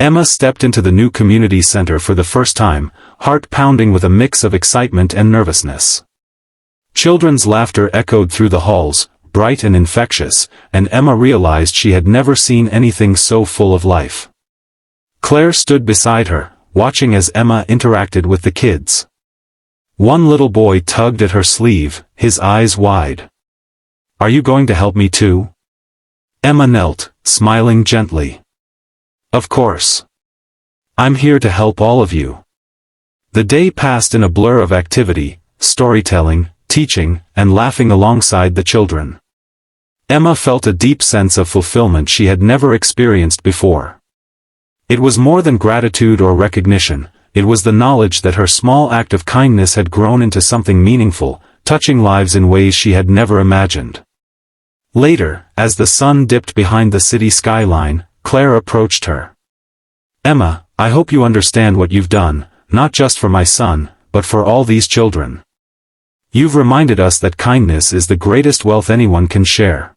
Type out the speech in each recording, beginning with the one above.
Emma stepped into the new community center for the first time, heart pounding with a mix of excitement and nervousness. Children's laughter echoed through the halls, bright and infectious, and Emma realized she had never seen anything so full of life. Claire stood beside her, watching as Emma interacted with the kids. One little boy tugged at her sleeve, his eyes wide. "Are you going to help me too?" Emma knelt, smiling gently. "Of course. I'm here to help all of you." The day passed in a blur of activity, storytelling, teaching, and laughing alongside the children. Emma felt a deep sense of fulfillment she had never experienced before. It was more than gratitude or recognition, it was the knowledge that her small act of kindness had grown into something meaningful, touching lives in ways she had never imagined. Later, as the sun dipped behind the city skyline, Claire approached her. "Emma, I hope you understand what you've done, not just for my son, but for all these children. You've reminded us that kindness is the greatest wealth anyone can share."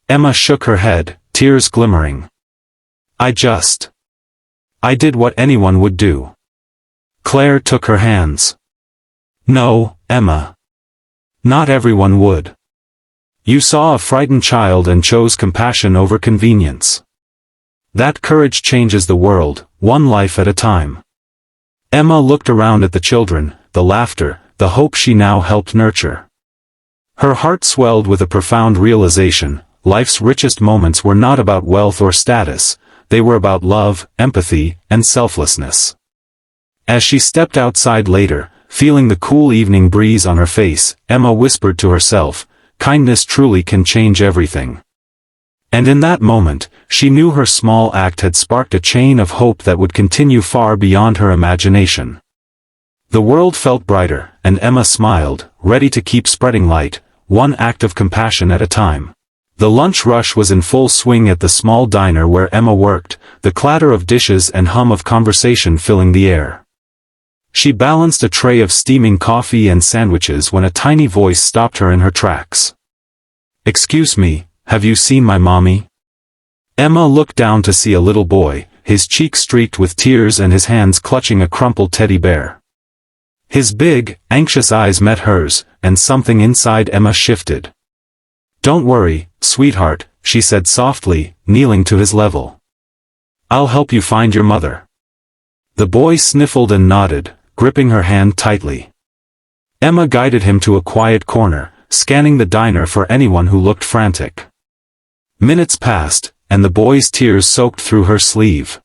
Emma shook her head, tears glimmering. I did what anyone would do." Claire took her hands. "No, Emma. Not everyone would. You saw a frightened child and chose compassion over convenience. That courage changes the world, one life at a time." Emma looked around at the children, the laughter, the hope she now helped nurture. Her heart swelled with a profound realization: life's richest moments were not about wealth or status, they were about love, empathy, and selflessness. As she stepped outside later, feeling the cool evening breeze on her face, Emma whispered to herself, "Kindness truly can change everything." And in that moment, she knew her small act had sparked a chain of hope that would continue far beyond her imagination. The world felt brighter, and Emma smiled, ready to keep spreading light, one act of compassion at a time. The lunch rush was in full swing at the small diner where Emma worked, the clatter of dishes and hum of conversation filling the air. She balanced a tray of steaming coffee and sandwiches when a tiny voice stopped her in her tracks. "Excuse me, have you seen my mommy?" Emma looked down to see a little boy, his cheeks streaked with tears and his hands clutching a crumpled teddy bear. His big, anxious eyes met hers, and something inside Emma shifted. "Don't worry, sweetheart," she said softly, kneeling to his level. "I'll help you find your mother." The boy sniffled and nodded, gripping her hand tightly. Emma guided him to a quiet corner, scanning the diner for anyone who looked frantic. Minutes passed, and the boy's tears soaked through her sleeve.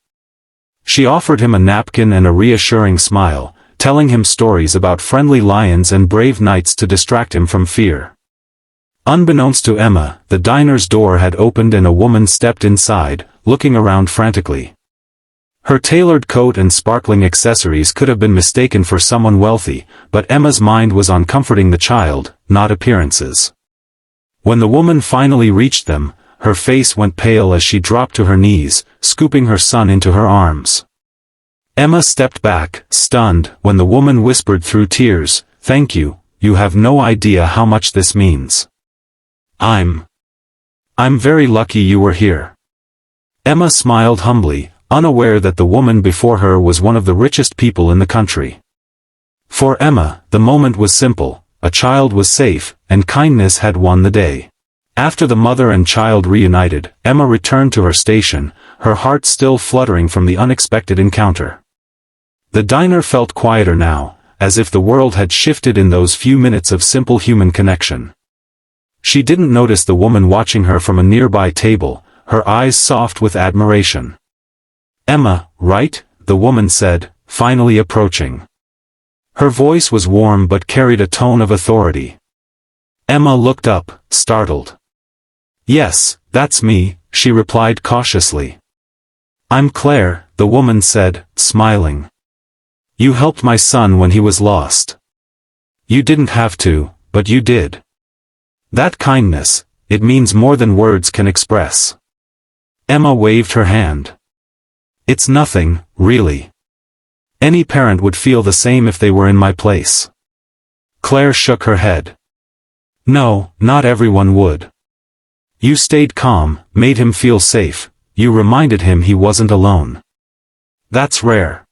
She offered him a napkin and a reassuring smile, telling him stories about friendly lions and brave knights to distract him from fear. Unbeknownst to Emma, the diner's door had opened and a woman stepped inside, looking around frantically. Her tailored coat and sparkling accessories could have been mistaken for someone wealthy, but Emma's mind was on comforting the child, not appearances. When the woman finally reached them, her face went pale as she dropped to her knees, scooping her son into her arms. Emma stepped back, stunned, when the woman whispered through tears, "Thank you, you have no idea how much this means. I'm very lucky you were here." Emma smiled humbly, unaware that the woman before her was one of the richest people in the country. For Emma, the moment was simple: a child was safe, and kindness had won the day. After the mother and child reunited, Emma returned to her station, her heart still fluttering from the unexpected encounter. The diner felt quieter now, as if the world had shifted in those few minutes of simple human connection. She didn't notice the woman watching her from a nearby table, her eyes soft with admiration. "Emma, right?" the woman said, finally approaching. Her voice was warm but carried a tone of authority. Emma looked up, startled. "Yes, that's me," she replied cautiously. "I'm Claire," the woman said, smiling. "You helped my son when he was lost. You didn't have to, but you did. That kindness, it means more than words can express." Emma waved her hand. "It's nothing, really. Any parent would feel the same if they were in my place." Claire shook her head. "No, not everyone would. You stayed calm, made him feel safe, you reminded him he wasn't alone. That's rare.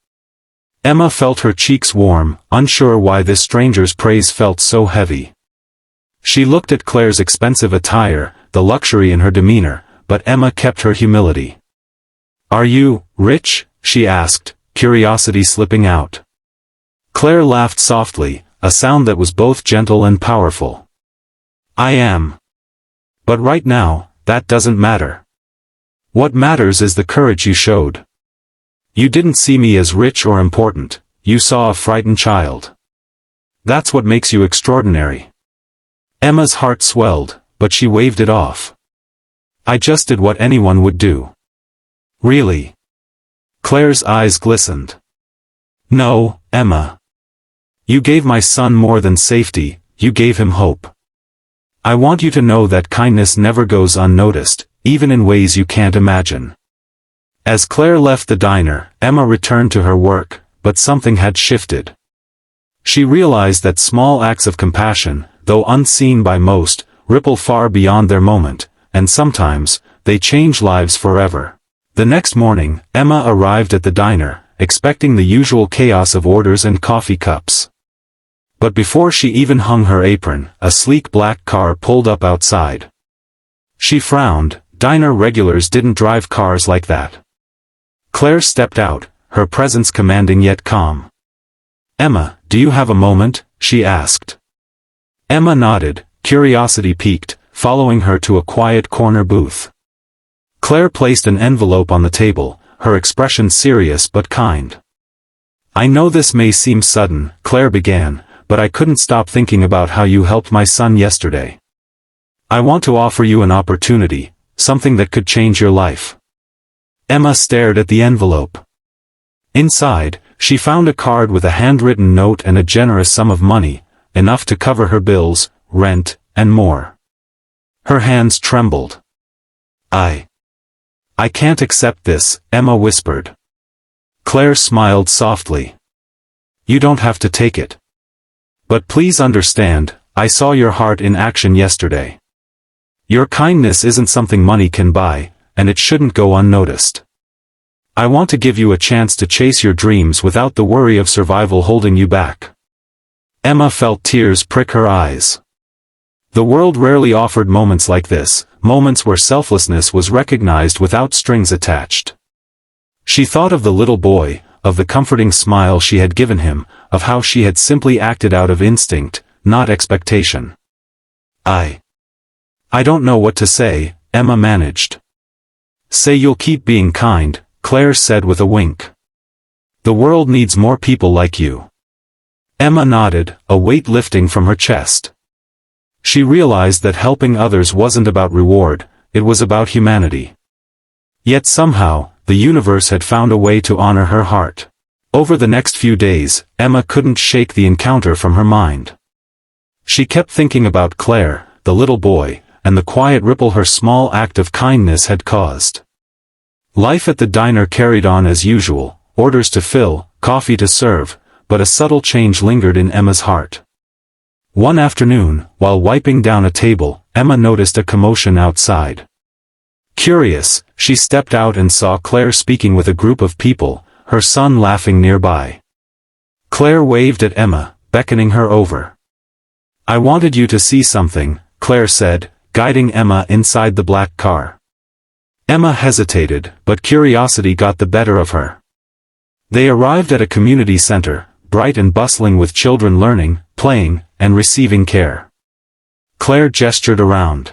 Emma felt her cheeks warm, unsure why this stranger's praise felt so heavy. She looked at Claire's expensive attire, the luxury in her demeanor, but Emma kept her humility. "Are you rich?" she asked, curiosity slipping out. Claire laughed softly, a sound that was both gentle and powerful. "I am. But right now, that doesn't matter. What matters is the courage you showed. You didn't see me as rich or important, you saw a frightened child. That's what makes you extraordinary." Emma's heart swelled, but she waved it off. "I just did what anyone would do." "Really?" Claire's eyes glistened. "No, Emma. You gave my son more than safety, you gave him hope. I want you to know that kindness never goes unnoticed, even in ways you can't imagine." As Claire left the diner, Emma returned to her work, but something had shifted. She realized that small acts of compassion, though unseen by most, ripple far beyond their moment, and sometimes, they change lives forever. The next morning, Emma arrived at the diner, expecting the usual chaos of orders and coffee cups. But before she even hung her apron, a sleek black car pulled up outside. She frowned. Diner regulars didn't drive cars like that. Claire stepped out, her presence commanding yet calm. "Emma, do you have a moment?" she asked. Emma nodded, curiosity piqued, following her to a quiet corner booth. Claire placed an envelope on the table, her expression serious but kind. "I know this may seem sudden," Claire began, "but I couldn't stop thinking about how you helped my son yesterday. I want to offer you an opportunity, something that could change your life." Emma stared at the envelope. Inside, she found a card with a handwritten note and a generous sum of money, enough to cover her bills, rent, and more. Her hands trembled. I can't accept this," Emma whispered. Claire smiled softly. "You don't have to take it. But please understand, I saw your heart in action yesterday. Your kindness isn't something money can buy, and it shouldn't go unnoticed. I want to give you a chance to chase your dreams without the worry of survival holding you back." Emma felt tears prick her eyes. The world rarely offered moments like this, moments where selflessness was recognized without strings attached. She thought of the little boy, of the comforting smile she had given him, of how she had simply acted out of instinct, not expectation. I don't know what to say," Emma managed. "Say you'll keep being kind," Claire said with a wink. "The world needs more people like you." Emma nodded, a weight lifting from her chest. She realized that helping others wasn't about reward, it was about humanity. Yet somehow, the universe had found a way to honor her heart. Over the next few days, Emma couldn't shake the encounter from her mind. She kept thinking about Claire, the little boy, and the quiet ripple her small act of kindness had caused. Life at the diner carried on as usual, orders to fill, coffee to serve, but a subtle change lingered in Emma's heart. One afternoon, while wiping down a table, Emma noticed a commotion outside. Curious, she stepped out and saw Claire speaking with a group of people, her son laughing nearby. Claire waved at Emma, beckoning her over. "I wanted you to see something," Claire said, guiding Emma inside the black car. Emma hesitated, but curiosity got the better of her. They arrived at a community center, bright and bustling with children learning, playing, and receiving care. Claire gestured around.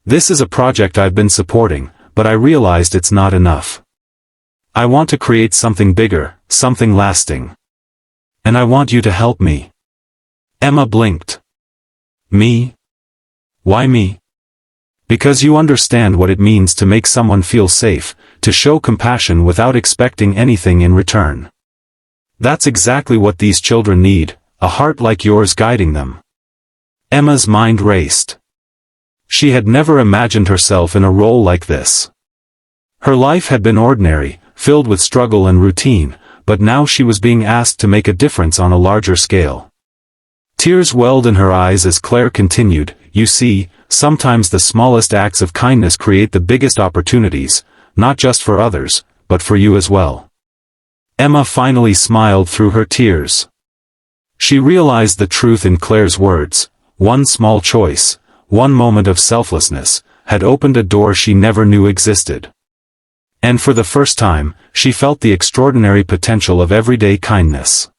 "This is a project I've been supporting, but I realized it's not enough. I want to create something bigger, something lasting. And I want you to help me." Emma blinked. "Me? Why me?" "Because you understand what it means to make someone feel safe, to show compassion without expecting anything in return. That's exactly what these children need, a heart like yours guiding them." Emma's mind raced. She had never imagined herself in a role like this. Her life had been ordinary, filled with struggle and routine, but now she was being asked to make a difference on a larger scale. Tears welled in her eyes as Claire continued, "You see, sometimes the smallest acts of kindness create the biggest opportunities, not just for others, but for you as well. Emma finally smiled through her tears. She realized the truth in Claire's words: one small choice, one moment of selflessness, had opened a door she never knew existed. And for the first time, she felt the extraordinary potential of everyday kindness.